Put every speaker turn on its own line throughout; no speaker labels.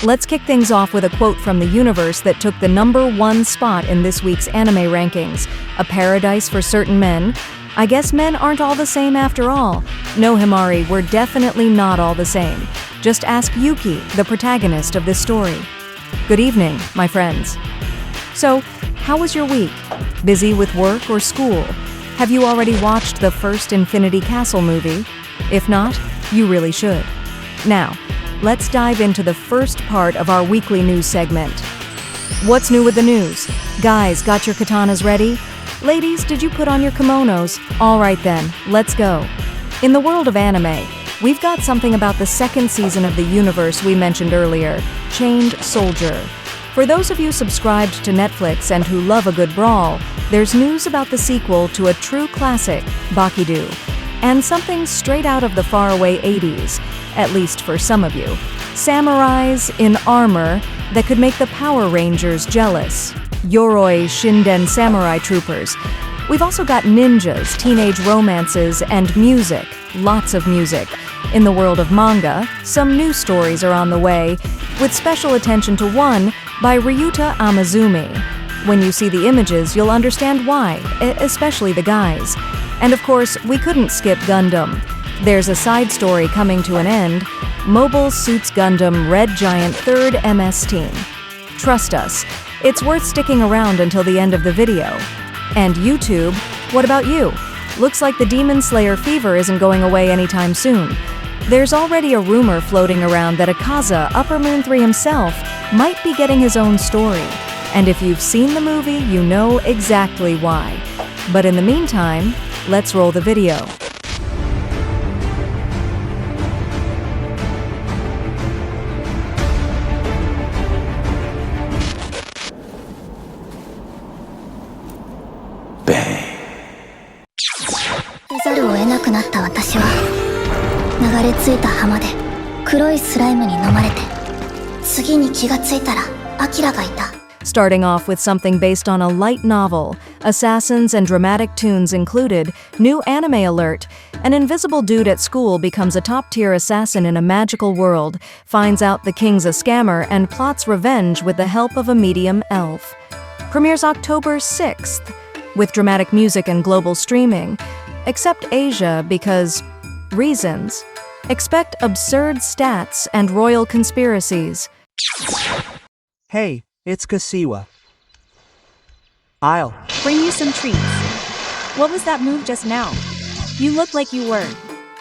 Let's kick things off with a quote from the universe that took the #1 spot in this week's anime rankings. A paradise for certain men. I guess men aren't all the same after all. No, Himari, we're definitely not all the same. Just ask Yuuki, the protagonist of this story. Good evening, my friends. So, how was your week? Busy with work or school? Have you already watched the first Infinity Castle movie? If not, you really should. Now, let's dive into the first part of our weekly news segment. What's new with the news? Guys, got your katanas ready? Ladies, did you put on your kimonos? All right then, let's go. In the world of anime, we've got something about the second season of the universe we mentioned earlier, Chained Soldier. For those of you subscribed to Netflix and who love a good brawl, there's news about the sequel to a true classic, Baki-Dou, and something straight out of the faraway 80s, at least for some of you. Samurais in armor that could make the Power Rangers jealous. Yoroi Shinden samurai troopers. We've also got ninjas, teenage romances, and music. Lots of music. In the world of manga, some new stories are on the way, with special attention to one by Ryuta Amazume. When you see the images, you'll understand why, especially the guys. And of course, we couldn't skip Gundam. There's a side story coming to an end, Mobile Suits Gundam Red Giant 3rd MS Team. Trust us, it's worth sticking around until the end of the video. And YouTube, what about you? Looks like the Demon Slayer fever isn't going away anytime soon. There's already a rumor floating around that Akaza, Upper Moon 3 himself, might be getting his own story. And if you've seen the movie, you know exactly why. But in the meantime, let's roll the video.
Bang. ざるを得なくなった私は流れ着いた浜で黒いスライムに飲まれて次に気がついたらアキラがいた
Starting off with something based on a light novel, assassins and dramatic tunes included, new anime alert. An invisible dude at school becomes a top-tier assassin in a magical world, finds out the king's a scammer, and plots revenge with the help of a medium elf. Premieres October 6th, with dramatic music and global streaming. Except Asia because... reasons. Expect absurd stats and royal conspiracies.
Hey, it's Kasiwa. I'll
bring you some treats. What was that move just now? You look like you were.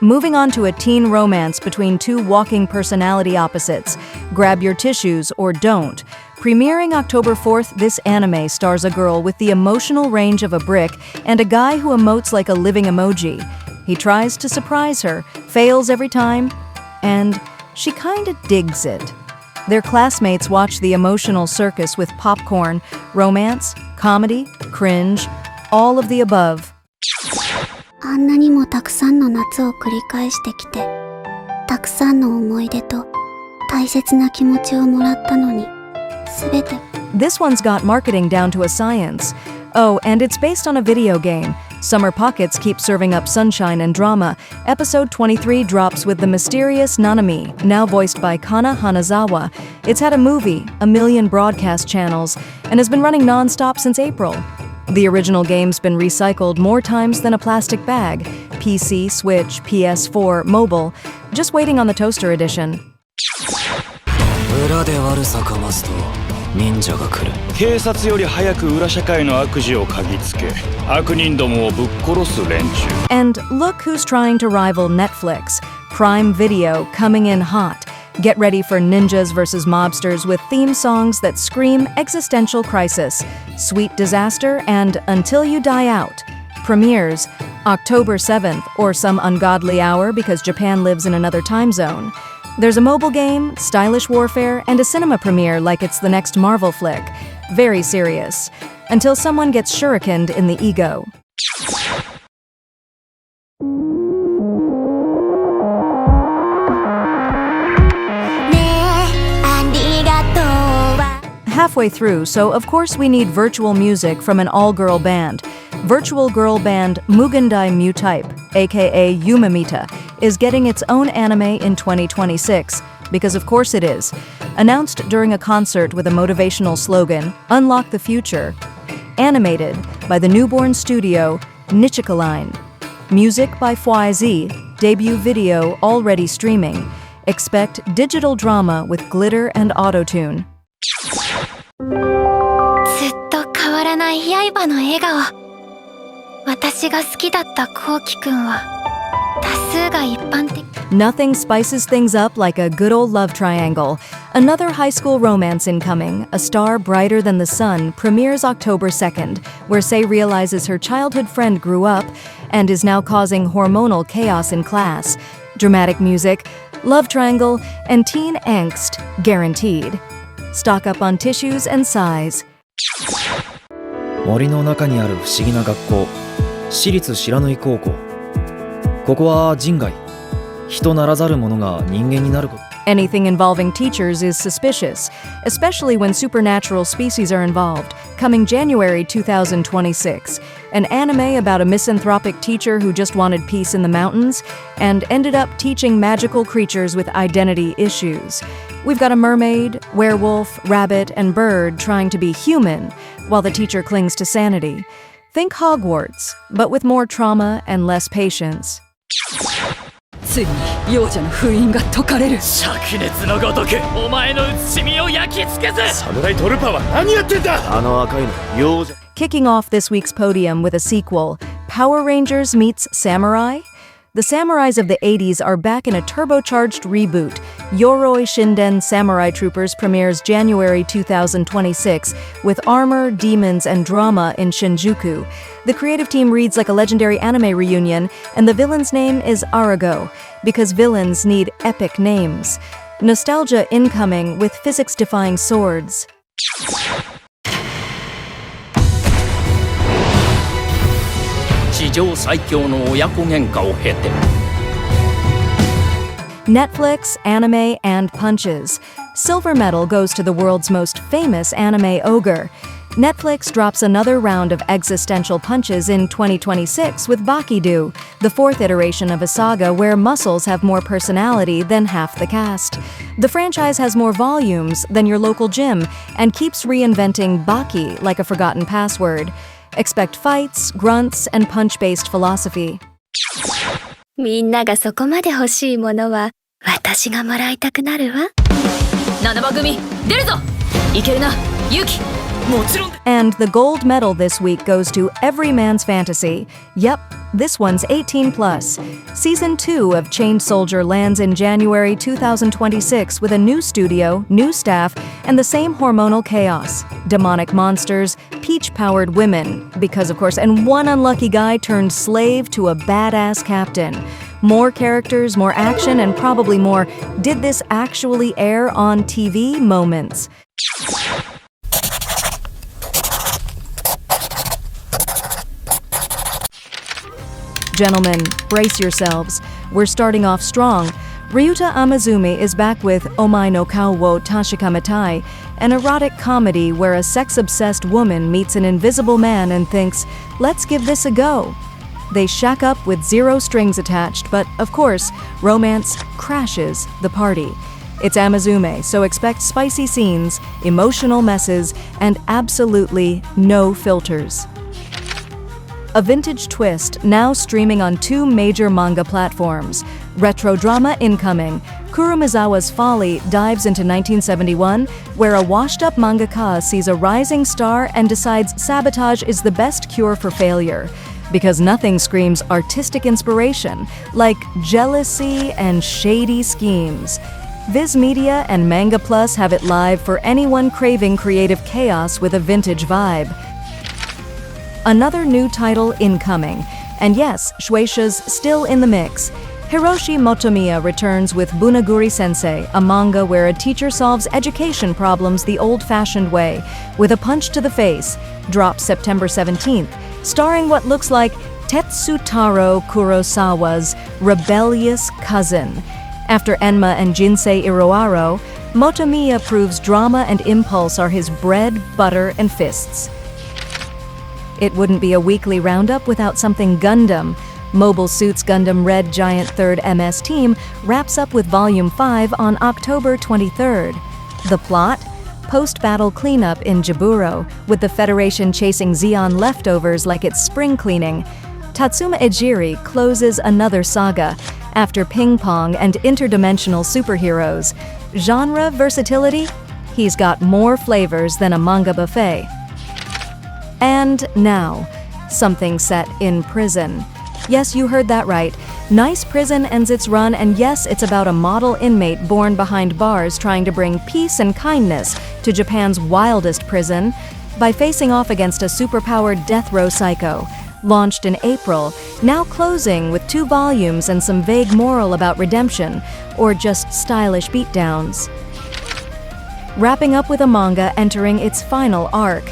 Moving on to a teen romance between two walking personality opposites. Grab your tissues or don't. Premiering October 4th, this anime stars a girl with the emotional range of a brick and a guy who emotes like a living emoji. He tries to surprise her, fails every time, and she kinda digs it. Their classmates watch the emotional circus with popcorn, romance, comedy, cringe, all of the above.
あんなにもたくさんの夏を繰り返してきて、たくさんの思い出と大切な気持ちをもらったのに、すべて。
This one's got marketing down to a science. Oh, and it's based on a video game. Summer Pockets keep serving up sunshine and drama. Episode 23 drops with the mysterious Nanami, now voiced by Kana Hanazawa. It's had a movie, a million broadcast channels, and has been running non-stop since April. The original game's been recycled more times than a plastic bag. PC, Switch, PS4, mobile. Just waiting on the toaster edition.
裏で悪さかますと忍者が来る。
警察より早く裏社会の悪事を嗅ぎつけ、悪人どもをぶっ殺す連中。
And look who's trying to rival Netflix. Prime Video coming in hot. Get ready for ninjas versus mobsters with theme songs that scream existential crisis, sweet disaster, and Until You Die Out. Premieres October 7th, or some ungodly hour because Japan lives in another time zone. There's a mobile game, stylish warfare, and a cinema premiere like it's the next Marvel flick. Very serious. Until someone gets shurikened in the ego. halfway through, so of course we need virtual music from an all-girl band. Virtual girl band Mugendai Mu Type, aka Yumamita, is getting its own anime in 2026, because of course it is. Announced during a concert with a motivational slogan, Unlock the Future. Animated by the newborn studio Nichikaline. Music by Fwaiz, debut video already streaming. Expect digital drama with glitter and autotune.
ずっと変わらない刃の笑顔。私が好きだったコウキくんは多数が一般的。
Nothing spices things up like a good old love triangle. Another high school romance incoming, A Star Brighter Than the Sun, premieres October 2nd, where Sei realizes her childhood friend grew up and is now causing hormonal chaos in class. Dramatic music, love triangle, and teen angst guaranteed. Stock up on tissues and size.
森の中にある不思議な学校、私立白縫高校。ここは人外、人ならざる者が人間になること。
Anything involving teachers is suspicious, especially when supernatural species are involved. Coming January 2026, an anime about a misanthropic teacher who just wanted peace in the mountains and ended up teaching magical creatures with identity issues. We've got a mermaid, werewolf, rabbit, and bird trying to be human, while the teacher clings to sanity. Think Hogwarts, but with more trauma and less patience.
ついに幼者の封印が解かれる。
灼熱のごとくお前の写し身を焼き尽くす。
侍トルパは何やってんだ。
あの赤いの、幼者。
Kicking off this week's podium with a sequel, Power Rangers meets Samurai? The samurais of the 80s are back in a turbocharged reboot. Yoroi Shinden Samurai Troopers premieres January 2026 with armor, demons, and drama in Shinjuku. The creative team reads like a legendary anime reunion, and the villain's name is Arago, because villains need epic names. Nostalgia incoming with physics-defying swords.
史上最強の親子喧嘩を経て
Netflix, anime, and punches. Silver medal goes to the world's most famous anime ogre. Netflix drops another round of existential punches in 2026 with Baki-Dou, the fourth iteration of a saga where muscles have more personality than half the cast. The franchise has more volumes than your local gym and keeps reinventing Baki like a forgotten password. Expect fights, grunts, and punch-based philosophy.
みんながそこまで欲しいものは私がもらいたくなるわ。
七番組出るぞ。いけるな、ユウキ。もちろん。
And the gold medal this week goes to Every Man's Fantasy. Yep, this one's 18 plus. Season 2 of Chained Soldier lands in January 2026 with a new studio, new staff, and the same hormonal chaos. Demonic monsters, peach-powered women, because of course, and one unlucky guy turned slave to a badass captain. More characters, more action, and probably more "did this actually air on TV?" moments. Gentlemen, brace yourselves. We're starting off strong. Ryuta Amazume is back with Omae no Kao wo Tashikamitai, an erotic comedy where a sex-obsessed woman meets an invisible man and thinks, let's give this a go. They shack up with zero strings attached, but of course, romance crashes the party. It's Amazume, so expect spicy scenes, emotional messes, and absolutely no filters. A vintage twist now streaming on 2 major manga platforms. Retro drama incoming. Kurumizawa's Folly dives into 1971, where a washed-up mangaka sees a rising star and decides sabotage is the best cure for failure. Because nothing screams artistic inspiration like jealousy and shady schemes. Viz Media and Manga Plus have it live for anyone craving creative chaos with a vintage vibe. Another new title incoming. And yes, Shueisha's still in the mix. Hiroshi Motomiya returns with Bunaguri Sensei, a manga where a teacher solves education problems the old-fashioned way, with a punch to the face. Drops September 17th, starring what looks like Tetsutaro Kurosawa's rebellious cousin. After Enma and Jinsei Iroaro, Motomiya proves drama and impulse are his bread, butter, and fists. It wouldn't be a weekly roundup without something Gundam. Mobile Suits Gundam Red Giant 3rd MS Team wraps up with Volume 5 on October 23rd. The plot? Post-battle cleanup in Jaburo, with the Federation chasing Zeon leftovers like it's spring cleaning. Tatsuma Ejiri closes another saga, after ping-pong and interdimensional superheroes. Genre versatility? He's got more flavors than a manga buffet. And now, something set in prison. Yes, you heard that right. Nice Prison ends its run, and yes, it's about a model inmate born behind bars trying to bring peace and kindness to Japan's wildest prison by facing off against a superpowered death row psycho. Launched in April, now closing with 2 volumes and some vague moral about redemption, or just stylish beatdowns. Wrapping up with a manga entering its final arc.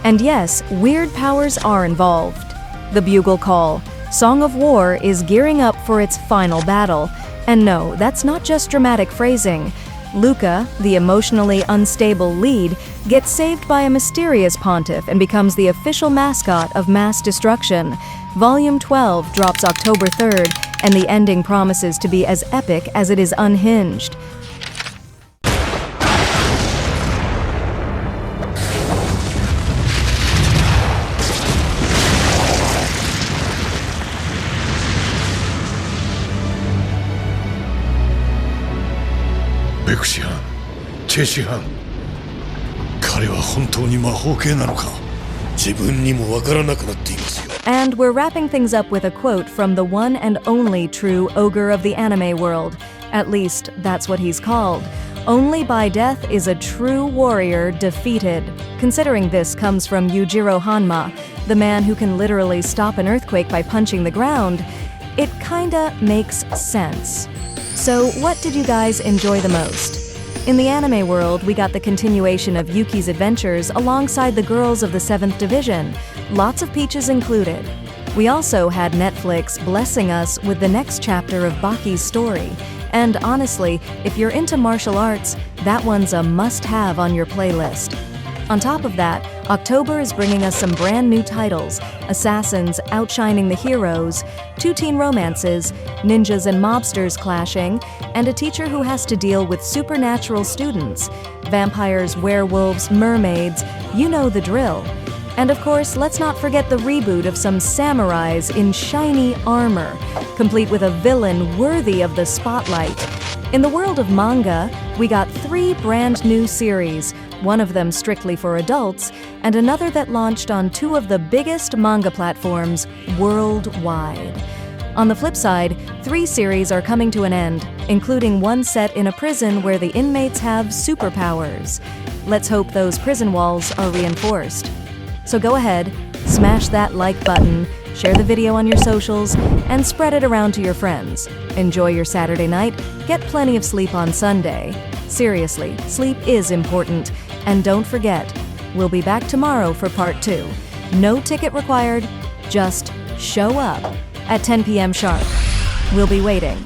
And yes, weird powers are involved. The Bugle Call. Song of War is gearing up for its final battle. And no, that's not just dramatic phrasing. Luca, the emotionally unstable lead, gets saved by a mysterious pontiff and becomes the official mascot of mass destruction. Volume 12 drops October 3rd, and the ending promises to be as epic as it is unhinged. And we're wrapping things up with a quote from the one and only true ogre of the anime world. At least, that's what he's called. Only by death is a true warrior defeated. Considering this comes from Yujiro Hanma, the man who can literally stop an earthquake by punching the ground, it kinda makes sense. So, what did you guys enjoy the most? In the anime world, we got the continuation of Yuki's adventures alongside the girls of the 7th Division, lots of peaches included. We also had Netflix blessing us with the next chapter of Baki's story. And honestly, if you're into martial arts, that one's a must-have on your playlist. On top of that, October is bringing us some brand new titles: assassins outshining the heroes, 2 teen romances, ninjas and mobsters clashing, and a teacher who has to deal with supernatural students, vampires, werewolves, mermaids, you know the drill. And of course, let's not forget the reboot of some samurais in shiny armor, complete with a villain worthy of the spotlight. In the world of manga, we got 3 brand new series, one of them strictly for adults, and another that launched on 2 of the biggest manga platforms worldwide. On the flip side, 3 series are coming to an end, including one set in a prison where the inmates have superpowers. Let's hope those prison walls are reinforced. So go ahead, smash that like button, share the video on your socials, and spread it around to your friends. Enjoy your Saturday night, get plenty of sleep on Sunday. Seriously, sleep is important. And don't forget, we'll be back tomorrow for part 2. No ticket required, just show up at 10 p.m. sharp. We'll be waiting.